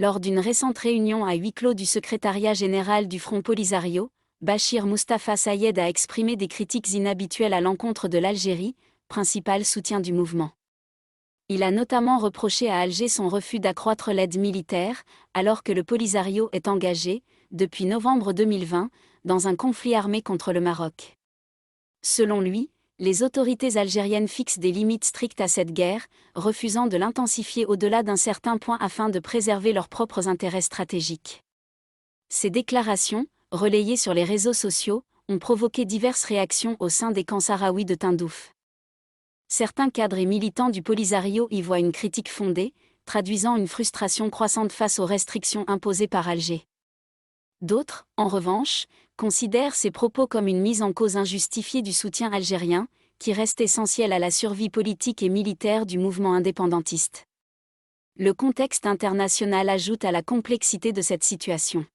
Lors d'une récente réunion à huis clos du secrétariat général du Front Polisario, Bachir Moustapha Sayed a exprimé des critiques inhabituelles à l'encontre de l'Algérie, principal soutien du mouvement. Il a notamment reproché à Alger son refus d'accroître l'aide militaire, alors que le Polisario est engagé, depuis novembre 2020, dans un conflit armé contre le Maroc. Selon lui, les autorités algériennes fixent des limites strictes à cette guerre, refusant de l'intensifier au-delà d'un certain point afin de préserver leurs propres intérêts stratégiques. Ces déclarations, relayées sur les réseaux sociaux, ont provoqué diverses réactions au sein des camps sahraouis de Tindouf. Certains cadres et militants du Polisario y voient une critique fondée, traduisant une frustration croissante face aux restrictions imposées par Alger. D'autres, en revanche, considèrent ces propos comme une mise en cause injustifiée du soutien algérien, qui reste essentiel à la survie politique et militaire du mouvement indépendantiste. Le contexte international ajoute à la complexité de cette situation.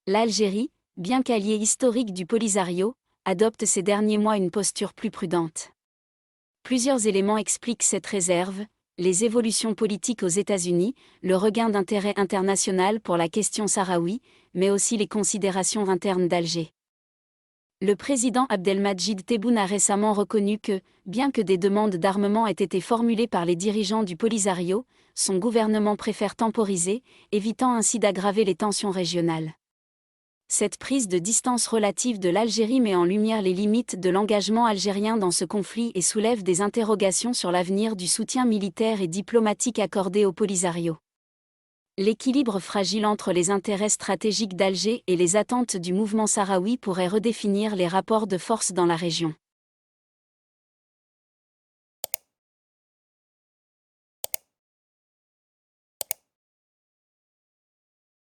L'Algérie, bien qu'allié historique du Polisario, adopte ces derniers mois une posture plus prudente. Plusieurs éléments expliquent cette réserve: les évolutions politiques aux États-Unis, le regain d'intérêt international pour la question sahraoui, mais aussi les considérations internes d'Alger. Le président Abdelmadjid Tebboune a récemment reconnu que, bien que des demandes d'armement aient été formulées par les dirigeants du Polisario, son gouvernement préfère temporiser, évitant ainsi d'aggraver les tensions régionales. Cette prise de distance relative de l'Algérie met en lumière les limites de l'engagement algérien dans ce conflit et soulève des interrogations sur l'avenir du soutien militaire et diplomatique accordé au Polisario. L'équilibre fragile entre les intérêts stratégiques d'Alger et les attentes du mouvement sahraoui pourrait redéfinir les rapports de force dans la région.